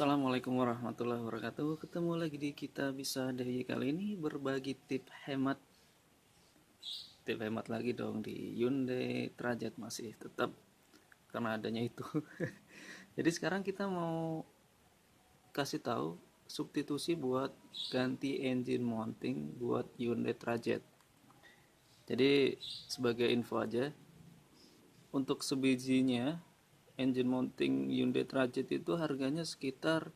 Assalamualaikum warahmatullahi wabarakatuh. Ketemu lagi di Kita Bisa Dari kali ini berbagi tip hemat lagi dong di Hyundai Trajet masih tetap karena adanya itu. Jadi sekarang kita mau kasih tahu substitusi buat ganti engine mounting buat Hyundai Trajet. Jadi sebagai info aja, untuk sebijinya engine mounting Hyundai Trajet itu harganya sekitar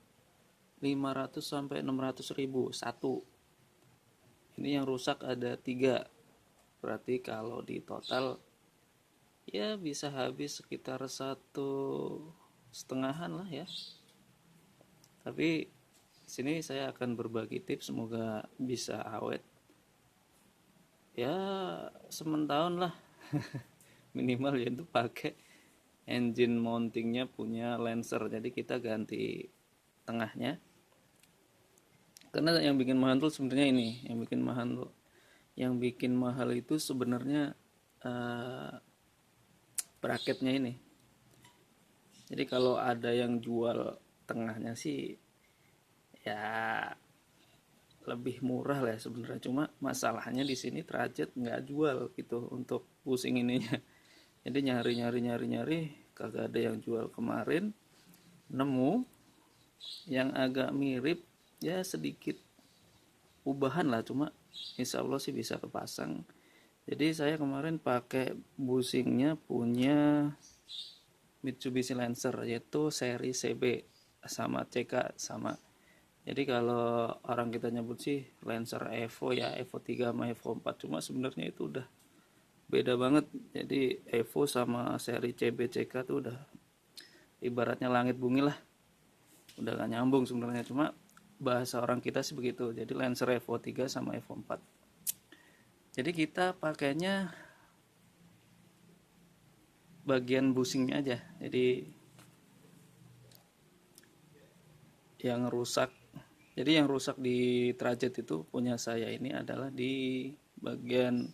500 sampai 600 ribu satu. Ini yang rusak ada 3. Berarti kalau di total ya bisa habis sekitar 1,5-an lah ya. Tapi sini saya akan berbagi tips, semoga bisa awet ya sementahun lah. Minimal ya itu pakai engine mountingnya punya Lancer, jadi kita ganti tengahnya. Karena yang bikin mahal tuh sebenarnya ini, yang bikin mahal itu sebenarnya bracketnya ini. Jadi kalau ada yang jual tengahnya sih ya lebih murah lah sebenarnya. Cuma masalahnya di sini Trajet nggak jual gitu untuk pusing ininya. Jadi nyari kagak ada yang jual. Kemarin nemu yang agak mirip ya, sedikit ubahan lah, cuma insya Allah sih bisa kepasang. Jadi saya kemarin pakai busingnya punya Mitsubishi Lancer, yaitu seri CB sama CK sama. Jadi kalau orang kita nyebut sih Lancer Evo ya, Evo 3 sama Evo 4, cuma sebenarnya itu udah beda banget. Jadi Evo sama seri CB CK tuh udah ibaratnya langit bumi lah, udah gak nyambung sebenarnya, cuma bahasa orang kita sih begitu. Jadi Lancer Evo 3 sama Evo 4. Jadi kita pakainya bagian busingnya aja. Jadi yang rusak di Trajet itu punya saya ini adalah di bagian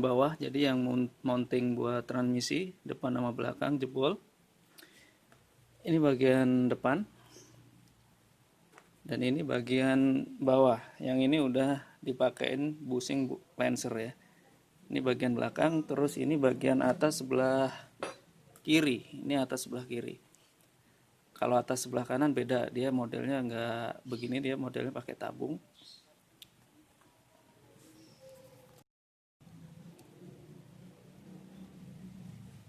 bawah. Jadi yang mounting buat transmisi depan sama belakang jebol. Ini bagian depan. Dan ini bagian bawah. Yang ini udah dipakein busing Lancer ya. Ini bagian belakang, terus ini bagian atas sebelah kiri. Ini atas sebelah kiri. Kalau atas sebelah kanan beda, dia modelnya nggak begini, dia modelnya pakai tabung.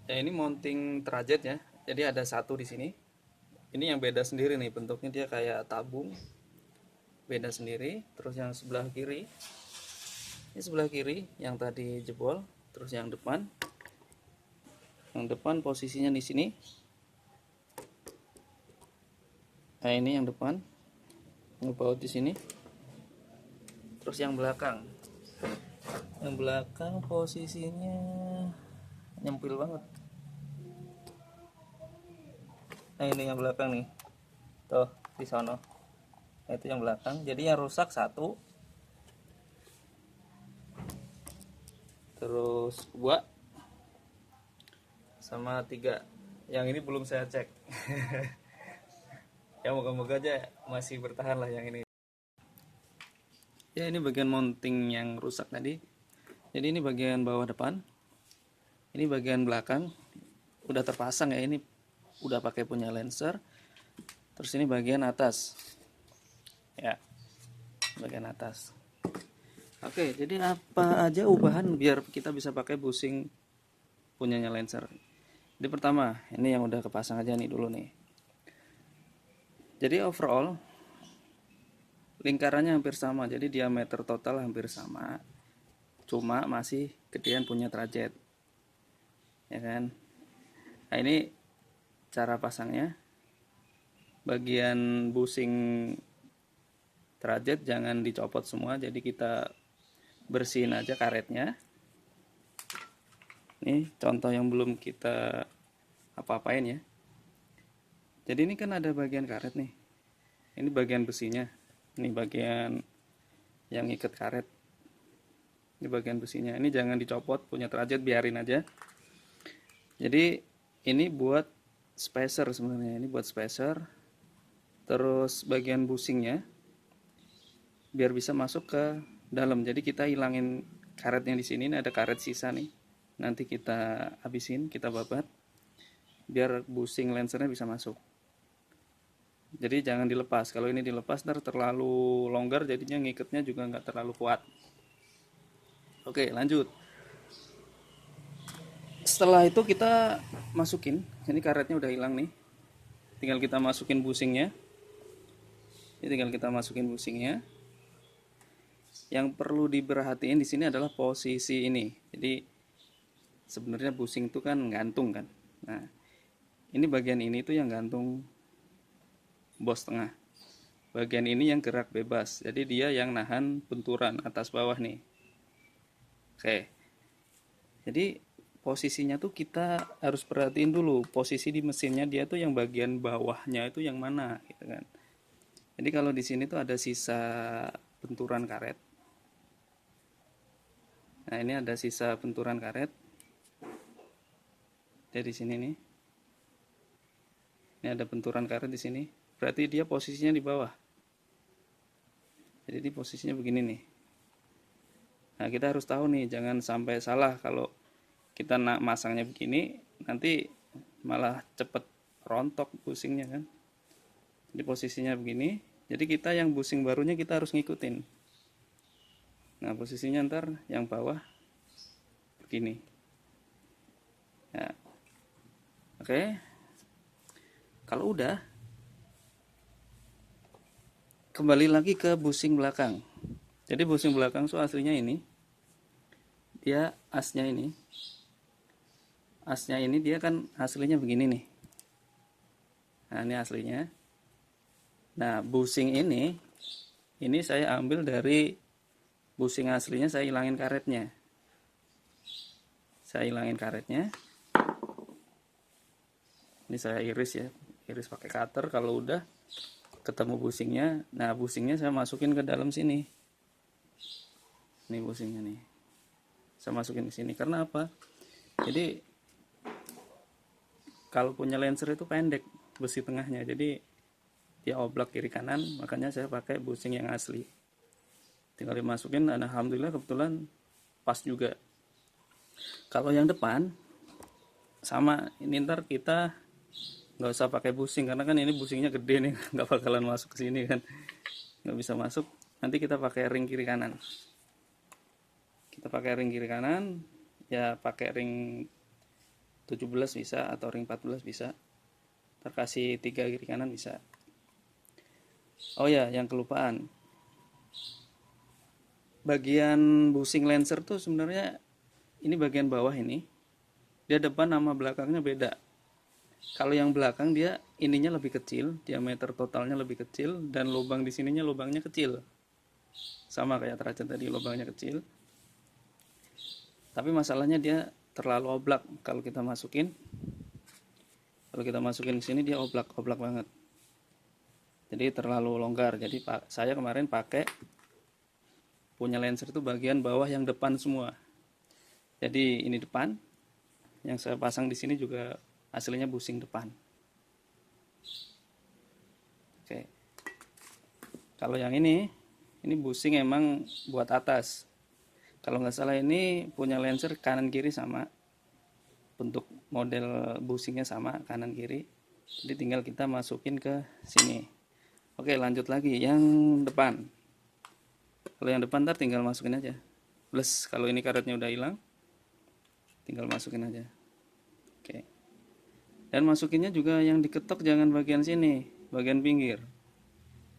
Ya ini mounting Trajet ya. Jadi ada satu di sini. Ini yang beda sendiri nih, bentuknya dia kayak tabung. Beda sendiri. Terus yang sebelah kiri, ini sebelah kiri yang tadi jebol. Terus yang depan posisinya di sini. Nah ini yang depan ngebaut di sini. Terus yang belakang posisinya nyempil banget. Nah ini yang belakang nih, tuh di sono. Nah, itu yang belakang. Jadi yang rusak 1, terus 2, sama 3. Yang ini belum saya cek. Ya moga-moga aja masih bertahan lah yang ini. Ya ini bagian mounting yang rusak tadi. Jadi ini bagian bawah depan. Ini bagian belakang udah terpasang ya, ini udah pakai punya Lancer. Terus ini bagian atas. Ya. Bagian atas. Oke, jadi apa aja ubahan biar kita bisa pakai busing punyanya Lancer. Jadi pertama, ini yang udah kepasang aja nih dulu nih. Jadi overall lingkarannya hampir sama, jadi diameter total hampir sama, cuma masih gedean punya Trajet ya kan. Nah ini cara pasangnya. Bagian busing Trajet jangan dicopot semua, jadi kita bersihin aja karetnya. Ini contoh yang belum kita apa-apain ya. Jadi ini kan ada bagian karet nih, ini bagian besinya, ini bagian yang ikat karet, ini bagian besinya. Ini jangan dicopot punya Trajet, biarin aja. Jadi ini buat spacer sebenarnya, ini buat spacer. terus bagian busingnya biar bisa masuk ke dalam. Jadi kita hilangin karetnya di sini. Ini ada karet sisa nih. Nanti kita habisin, kita babat biar busing lensernya bisa masuk. Jadi jangan dilepas. Kalau ini dilepas ntar terlalu longgar, jadinya ngikatnya juga nggak terlalu kuat. Oke, lanjut. Setelah itu kita masukin. Ini karetnya udah hilang nih. Tinggal kita masukin busingnya. Ini tinggal kita masukin busingnya. Yang perlu diperhatiin di sini adalah posisi ini. Jadi sebenarnya busing itu kan gantung kan. Nah, ini bagian ini tuh yang gantung bos tengah. Bagian ini yang gerak bebas. Jadi dia yang nahan benturan atas bawah nih. Oke. Jadi posisinya tuh kita harus perhatiin dulu. Posisi di mesinnya dia tuh yang bagian bawahnya itu yang mana gitu kan. Jadi kalau di sini tuh ada sisa benturan karet. Nah, ini ada sisa benturan karet. Dari sini nih. Ini ada benturan karet di sini. Berarti dia posisinya di bawah. Jadi posisinya begini nih. Nah, kita harus tahu nih, jangan sampai salah kalau kita nak masangnya begini, nanti malah cepet rontok busingnya kan. Jadi posisinya begini. Jadi kita yang busing barunya kita harus ngikutin. Nah, posisinya ntar yang bawah begini. Ya. Oke. Kalau udah, kembali lagi ke busing belakang. Jadi busing belakang itu aslinya ini. Dia asnya ini. Asnya ini dia kan aslinya begini nih. Nah, ini aslinya. Nah, busing ini saya ambil dari busing aslinya, saya hilangin karetnya. Saya hilangin karetnya. Ini saya iris ya. Iris pakai cutter. Kalau udah ketemu busingnya, nah busingnya saya masukin ke dalam sini. Ini busingnya nih. Saya masukin ke sini. Karena apa? Jadi kalau punya lenser itu pendek besi tengahnya. Jadi dia oblak kiri kanan, makanya saya pakai busing yang asli. Tinggal dimasukin, dan alhamdulillah kebetulan pas juga. Kalau yang depan sama, ini ntar kita nggak usah pakai busing karena kan ini busingnya gede nih, nggak bakalan masuk ke sini kan, nggak bisa masuk. Nanti kita pakai ring kiri kanan. Kita pakai ring kiri kanan, ya pakai ring 17 bisa atau ring 14 bisa. Terkasih 3 kiri kanan bisa. Oh ya, yang kelupaan. Bagian busing lenser tuh sebenarnya ini bagian bawah ini. Dia depan sama belakangnya beda. Kalau yang belakang dia ininya lebih kecil, diameter totalnya lebih kecil, dan lubang di sininya lubangnya kecil. Sama kayak teracan tadi, lubangnya kecil. Tapi masalahnya dia terlalu oblak kalau kita masukin. Kalau kita masukin ke sini dia oblak banget. Jadi terlalu longgar. Jadi saya kemarin pakai punya lenser itu bagian bawah yang depan semua. Jadi ini depan. Yang saya pasang di sini juga aslinya busing depan. Oke. Kalau yang ini busing emang buat atas. Kalau nggak salah ini punya lenser kanan kiri sama. Bentuk model busingnya sama kanan kiri. Jadi tinggal kita masukin ke sini. Oke, lanjut lagi yang depan. Kalau yang depan ntar tinggal masukin aja. Plus kalau ini karetnya udah hilang, tinggal masukin aja. Oke. Dan masukinnya juga yang diketok jangan bagian sini, bagian pinggir.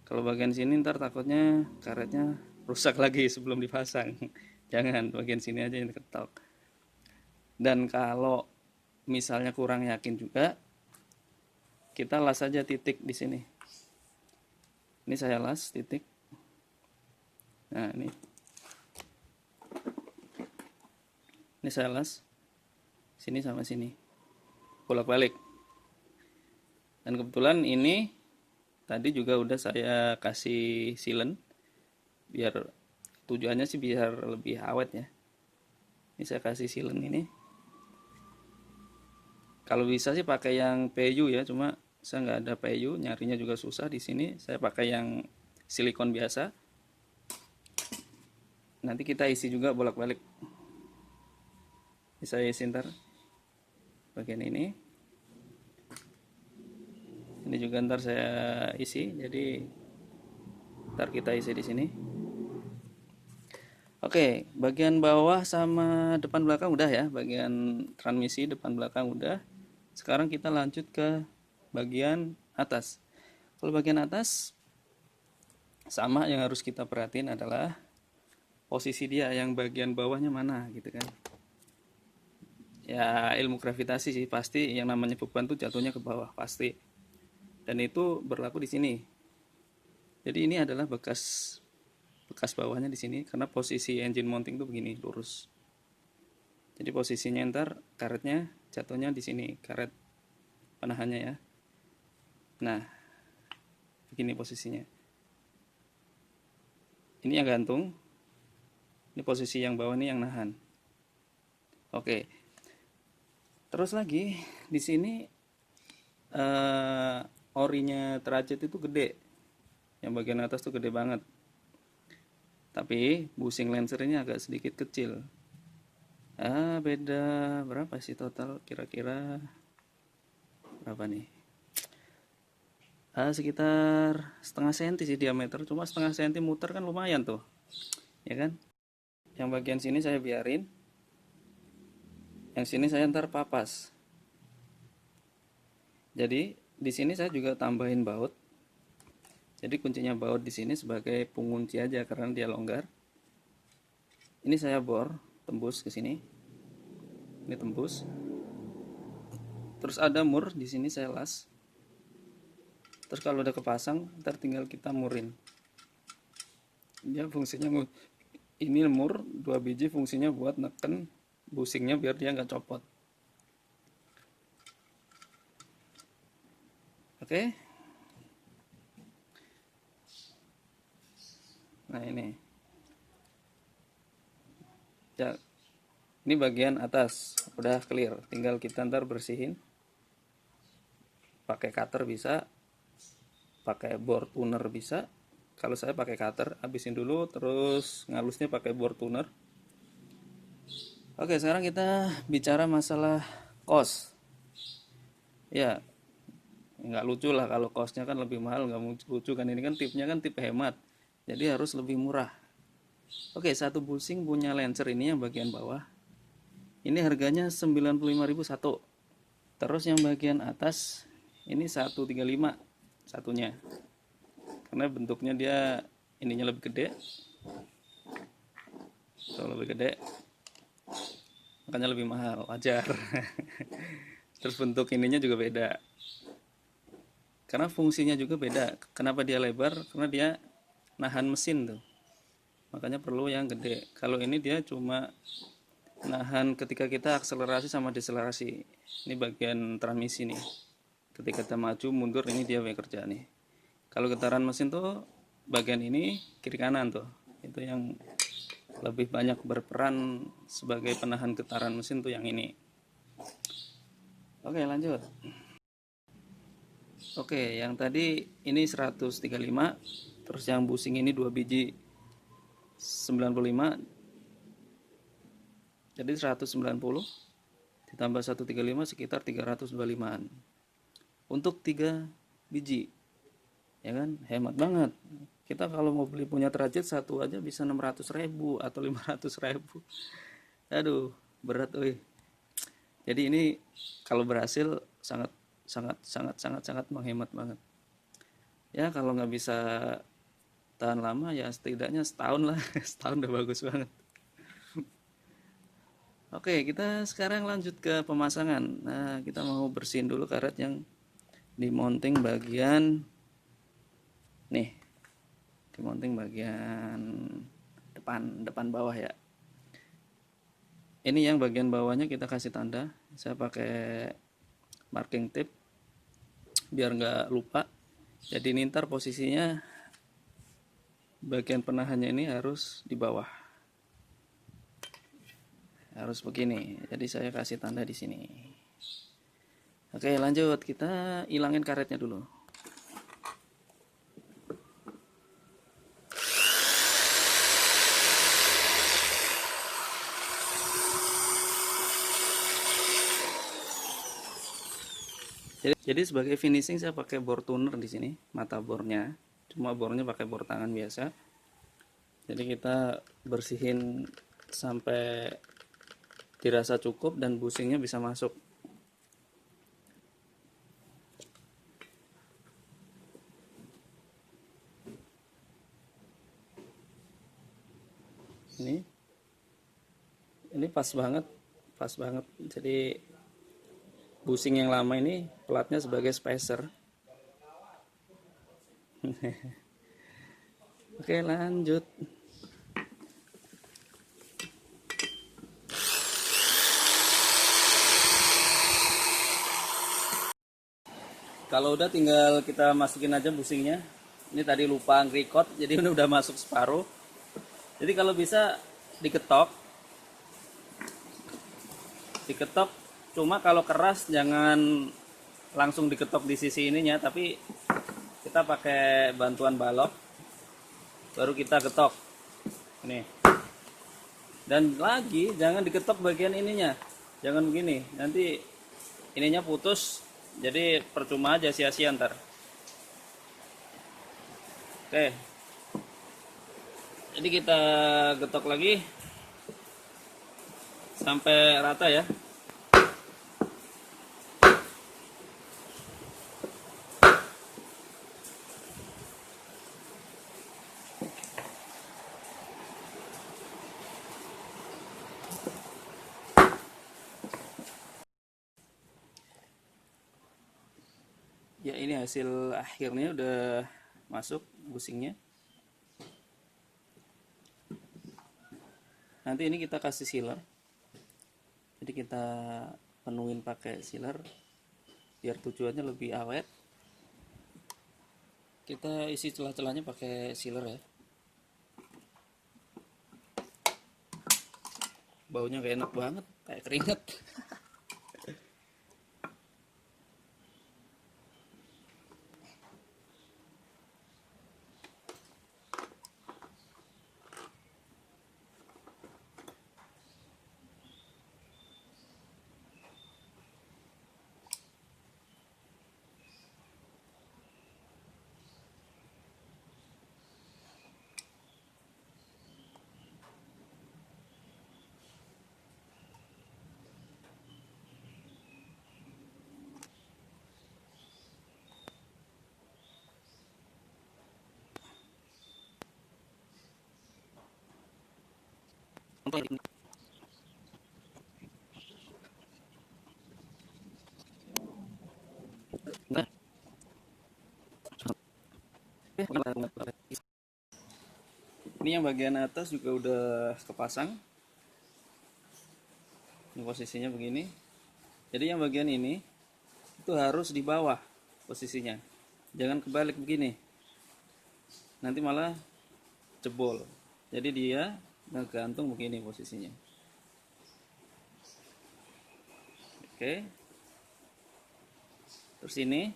Kalau bagian sini ntar takutnya karetnya rusak lagi sebelum dipasang. Jangan, bagian sini aja yang diketok. Dan kalau misalnya kurang yakin juga, kita las aja titik di sini. Ini saya las titik. Nah, ini saya las sini sama sini, bolak-balik. Dan kebetulan ini tadi juga udah saya kasih sealant, biar tujuannya sih biar lebih awet ya. Ini saya kasih sealant ini. Kalau bisa sih pakai yang PU ya, cuma saya nggak ada PU, nyarinya juga susah. Di sini saya pakai yang silikon biasa. Nanti kita isi juga bolak-balik. Saya isi ntar bagian ini juga ntar saya isi, jadi ntar kita isi di sini. Oke, bagian bawah sama depan belakang udah ya, bagian transmisi depan belakang udah. Sekarang kita lanjut ke bagian atas. Kalau bagian atas sama, yang harus kita perhatiin adalah posisi dia, yang bagian bawahnya mana gitu kan. Ya ilmu gravitasi sih, pasti yang namanya beban tuh jatuhnya ke bawah pasti. Dan itu berlaku di sini. Jadi ini adalah bekas bawahnya di sini, karena posisi engine mounting tuh begini, lurus. Jadi posisinya ntar karetnya jatuhnya di sini, karet penahannya ya. Nah, begini posisinya. Ini yang gantung. Ini posisi yang bawah, ini yang nahan. Oke. Terus lagi di sini orinya Trajet itu gede. Yang bagian atas tuh gede banget. Tapi bushing lancer ini agak sedikit kecil. Beda berapa sih total? Kira-kira berapa nih? Sekitar setengah senti sih diameter. Cuma setengah senti muter kan lumayan tuh, ya kan? Yang bagian sini saya biarin. Yang sini saya ntar papas. Jadi di sini saya juga tambahin baut. Jadi kuncinya baut di sini sebagai pengunci aja karena dia longgar. Ini saya bor tembus ke sini. Ini tembus. Terus ada mur di sini saya las. Terus kalau udah kepasang, ntar tinggal kita murin. Dia fungsinya ini mur 2 biji, fungsinya buat neken bushingnya biar dia nggak copot. Oke. Nah ini ya, ini bagian atas udah clear, tinggal kita ntar bersihin pakai cutter bisa, pakai bore tuner bisa. Kalau saya pakai cutter, habisin dulu, terus ngalusnya pakai bore tuner. Oke, sekarang kita bicara masalah cost. Ya, nggak lucu lah kalau costnya kan lebih mahal, nggak lucu kan. Ini kan tipnya kan tip hemat, jadi harus lebih murah. Oke, satu bushing punya lancer ini yang bagian bawah. Ini harganya 95.000 satu. Terus yang bagian atas ini 135 satunya. Karena bentuknya dia ininya lebih gede. So, lebih gede. Makanya lebih mahal, wajar. Terus bentuk ininya juga beda. Karena fungsinya juga beda. Kenapa dia lebar? Karena dia nahan mesin tuh. Makanya perlu yang gede. Kalau ini dia cuma nahan ketika kita akselerasi sama deselerasi. Ini bagian transmisi nih. Ketika kita maju mundur, ini dia bekerja nih. Kalau getaran mesin tuh bagian ini kiri kanan tuh. Itu yang lebih banyak berperan sebagai penahan getaran mesin tuh yang ini. Oke, lanjut. Oke, yang tadi ini 135, terus yang bushing ini 2 biji 95, jadi 190 ditambah 135 sekitar 325an untuk 3 biji, ya kan, hemat banget. Kita kalau mau beli punya Trajet satu aja bisa 600.000 atau 500.000. Aduh, berat euy. Jadi ini kalau berhasil sangat menghemat banget. Ya kalau nggak bisa tahan lama ya setidaknya setahun lah. Setahun udah bagus banget. Oke, kita sekarang lanjut ke pemasangan. Nah, kita mau bersihin dulu karet yang di mounting bagian nih. Di mounting bagian depan bawah ya. Ini yang bagian bawahnya kita kasih tanda. Saya pakai marking tape biar nggak lupa. Jadi ini ntar posisinya bagian penahannya ini harus di bawah, harus begini. Jadi saya kasih tanda di sini. Oke, lanjut, kita ilangin karetnya dulu. Jadi sebagai finishing saya pakai bor tuner di sini, mata bornya. Cuma bornya pakai bor tangan biasa. Jadi kita bersihin sampai dirasa cukup dan busingnya bisa masuk. Ini pas banget, pas banget. Jadi busing yang lama ini pelatnya sebagai spacer. Oke, lanjut. Kalau udah tinggal kita masukin aja busingnya. Ini tadi lupa nge-record, jadi ini udah masuk separuh. Jadi kalau bisa diketok. Diketok, cuma kalau keras jangan langsung diketok di sisi ininya, tapi kita pakai bantuan balok. Baru kita ketok. Ini. Dan lagi jangan diketok bagian ininya. Jangan begini, nanti ininya putus. Jadi percuma aja, sia-sia ntar. Oke. Jadi kita getok lagi sampai rata ya. Ya, ini hasil akhirnya udah masuk busingnya. Nanti ini kita kasih sealer. Jadi kita penuhin pakai sealer biar tujuannya lebih awet. Kita isi celah-celahnya pakai sealer ya. Baunya gak enak banget, kayak keringet. Ini yang bagian atas juga udah kepasang. Ini posisinya begini. Jadi yang bagian ini itu harus di bawah posisinya. Jangan kebalik begini. Nanti malah jebol. Jadi dia gantung begini posisinya. Oke. Terus ini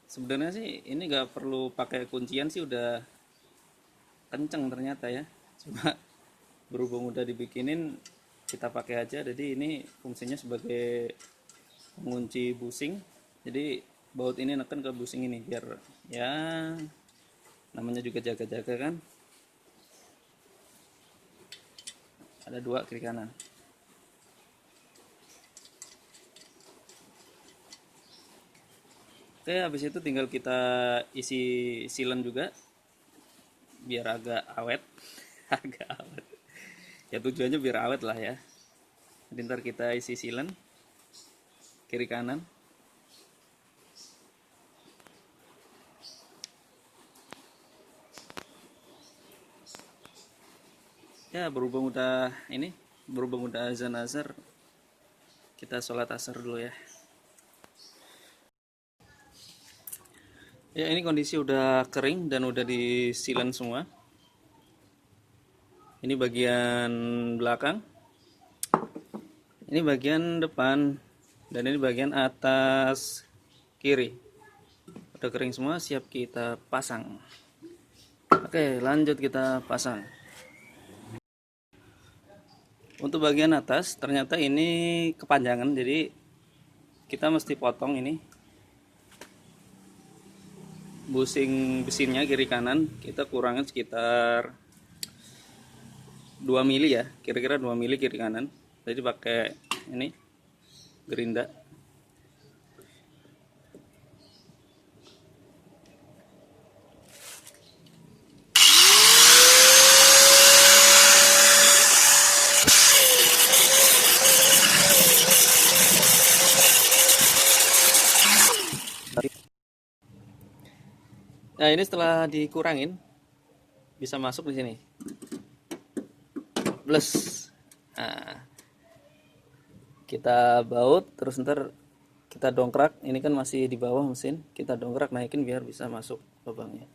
sebenarnya sih ini nggak perlu pakai kuncian sih, udah kenceng ternyata ya. Cuma berhubung udah dibikinin, kita pakai aja. Jadi ini fungsinya sebagai pengunci busing. Jadi baut ini neken ke busing ini biar ya namanya juga jaga-jaga kan. Ada dua kiri kanan. Oke, habis itu tinggal kita isi silen juga biar agak awet. Agak awet ya, tujuannya biar awet lah ya. Jadi ntar kita isi silen kiri kanan. Ya, berhubung udah azan asar, kita sholat asar dulu ya. Ya, ini kondisi udah kering dan udah disilen semua. Ini bagian belakang, ini bagian depan, dan ini bagian atas kiri. Udah kering semua, siap kita pasang. Oke, lanjut kita pasang. Untuk bagian atas ternyata ini kepanjangan, jadi kita mesti potong ini busing besinya kiri kanan, kita kurangin sekitar 2 mili ya, kira-kira 2 mili kiri kanan. Jadi pakai ini gerinda. Nah, ini setelah dikurangin bisa masuk di sini. Plus. Nah, kita baut terus ntar kita dongkrak. Ini kan masih di bawah mesin, kita dongkrak naikin biar bisa masuk lubangnya.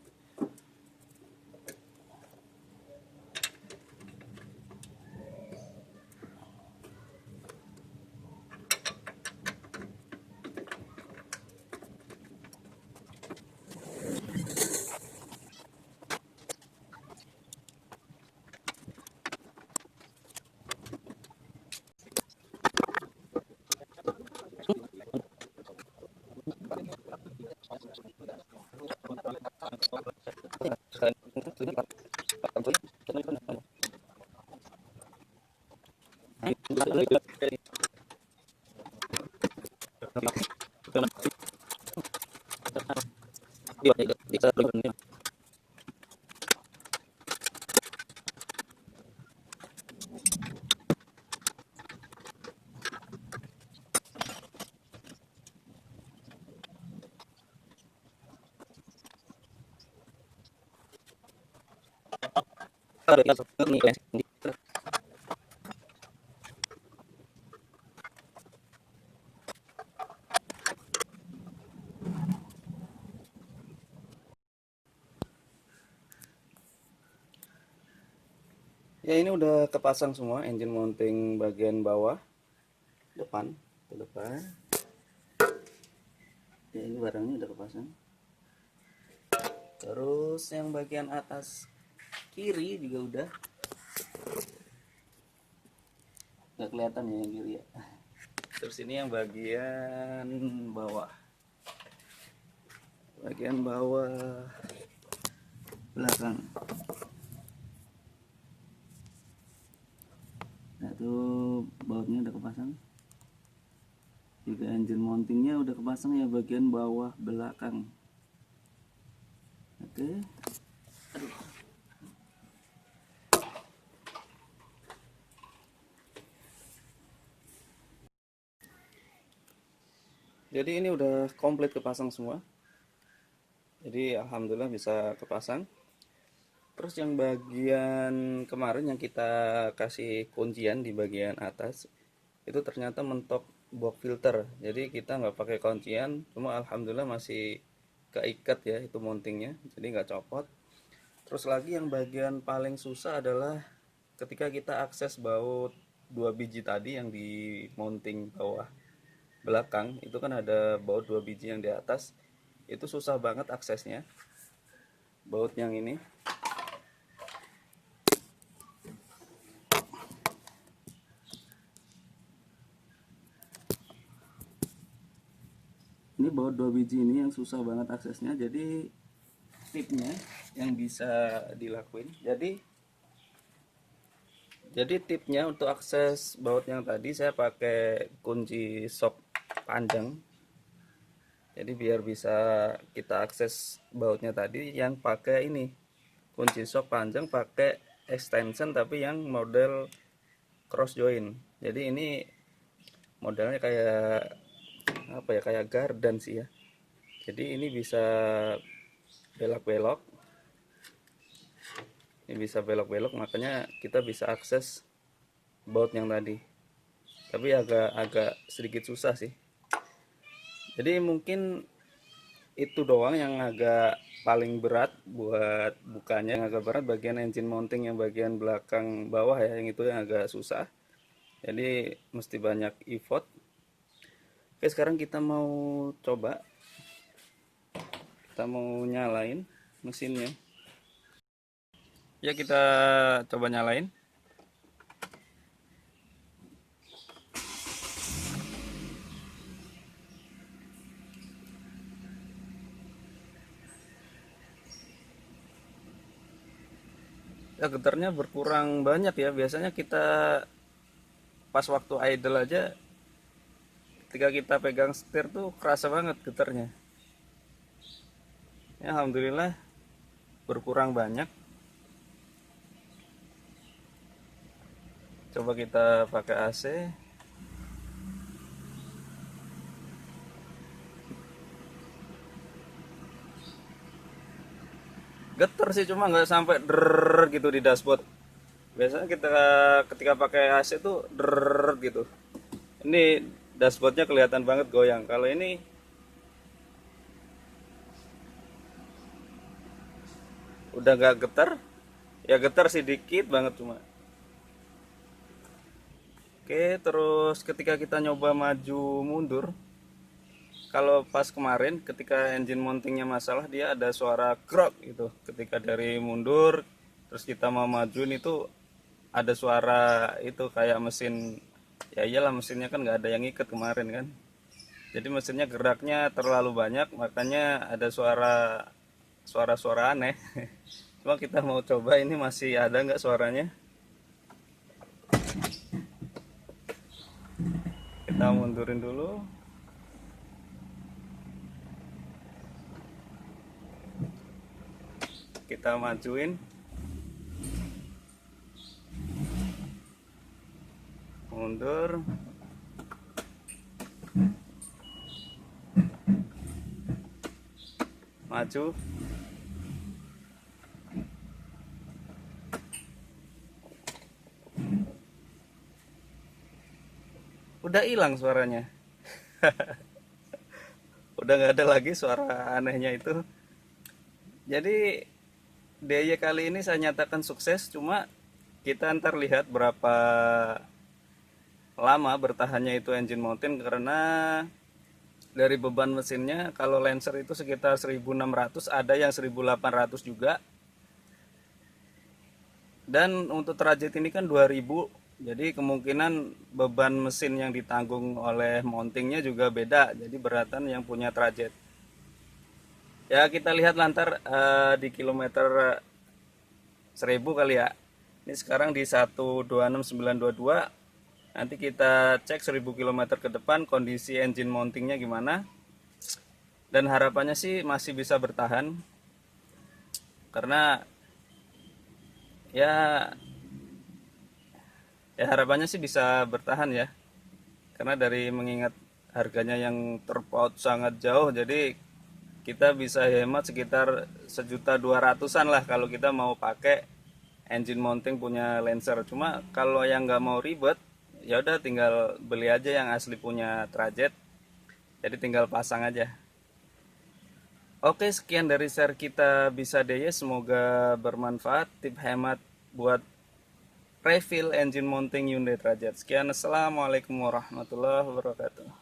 Ya, ini udah kepasang semua engine mounting bagian bawah depan ke depan. Ya, ini barangnya udah kepasang. Terus yang bagian atas kiri juga udah. Nggak kelihatan ya yang kiri ya. Terus ini yang bagian bawah. Bagian bawah belakang. Nah, itu bautnya udah kepasang. Juga engine mountingnya udah kepasang ya bagian bawah belakang. Oke. Aduh. Jadi ini udah komplit kepasang semua. Jadi alhamdulillah bisa kepasang. Terus yang bagian kemarin yang kita kasih kuncian di bagian atas itu ternyata mentok box filter. Jadi kita nggak pakai kuncian, cuma alhamdulillah masih keikat ya itu mountingnya, jadi nggak copot. Terus lagi yang bagian paling susah adalah ketika kita akses baut 2 biji tadi yang di mounting bawah belakang, itu kan ada baut 2 biji yang di atas, itu susah banget aksesnya. Baut yang ini baut 2 biji ini yang susah banget aksesnya. Jadi tipnya yang bisa dilakuin, jadi tipnya untuk akses baut yang tadi saya pakai kunci sok panjang. Jadi biar bisa kita akses bautnya tadi yang pakai ini kunci sok panjang pakai extension tapi yang model cross joint. Jadi ini modelnya kayak apa ya, kayak gardan sih ya. Jadi ini bisa belok-belok, ini bisa belok-belok, makanya kita bisa akses baut yang tadi. Tapi agak sedikit susah sih. Jadi mungkin itu doang yang agak paling berat buat bukanya. Yang agak berat bagian engine mounting yang bagian belakang bawah ya, yang itu yang agak susah. Jadi mesti banyak effort. Oke, sekarang kita mau coba Kita mau nyalain mesinnya. Ya, kita coba nyalain. Ya, getarnya berkurang banyak ya. Biasanya kita pas waktu idle aja, ketika kita pegang setir tuh kerasa banget getarnya. Ya, alhamdulillah berkurang banyak. Coba kita pakai AC. Getar sih, cuma nggak sampai der gitu di dashboard. Biasanya kita ketika pakai AC tuh der gitu. Ini dashboardnya kelihatan banget goyang. Kalau ini udah nggak getar, ya getar sih dikit banget cuma. Oke, terus ketika kita nyoba maju mundur, kalau pas kemarin ketika engine mountingnya masalah, dia ada suara krok gitu. Ketika dari mundur terus kita mau majuin itu ada suara itu kayak mesin. Ya iyalah, mesinnya kan nggak ada yang ikat kemarin kan. Jadi mesinnya geraknya terlalu banyak, makanya ada suara-suara aneh. Cuma kita mau coba ini masih ada nggak suaranya. Kita mundurin dulu. Kita majuin. Mundur. Maju. Udah hilang suaranya. Udah nggak ada lagi suara anehnya itu. Jadi DIY kali ini saya nyatakan sukses, cuma kita ntar lihat berapa lama bertahannya itu engine mounting, karena dari beban mesinnya kalau Lancer itu sekitar 1600, ada yang 1800 juga. Dan untuk trajet ini kan 2000, jadi kemungkinan beban mesin yang ditanggung oleh mountingnya juga beda, jadi beratan yang punya trajet. Ya, kita lihat lantar di kilometer 1000 kali ya. Ini sekarang di 126922. Nanti kita cek 1000 km ke depan kondisi engine mountingnya gimana. Dan harapannya sih masih bisa bertahan. Karena ya harapannya sih bisa bertahan ya. Karena dari mengingat harganya yang terpaut sangat jauh, jadi kita bisa hemat sekitar 1.200.000-an lah kalau kita mau pakai engine mounting punya Lancer. Cuma kalau yang nggak mau ribet, ya udah tinggal beli aja yang asli punya trajet. Jadi tinggal pasang aja. Oke, sekian dari share kita Bisa DIY. Semoga bermanfaat, tip hemat buat refill engine mounting Hyundai Trajet. Sekian, assalamualaikum warahmatullahi wabarakatuh.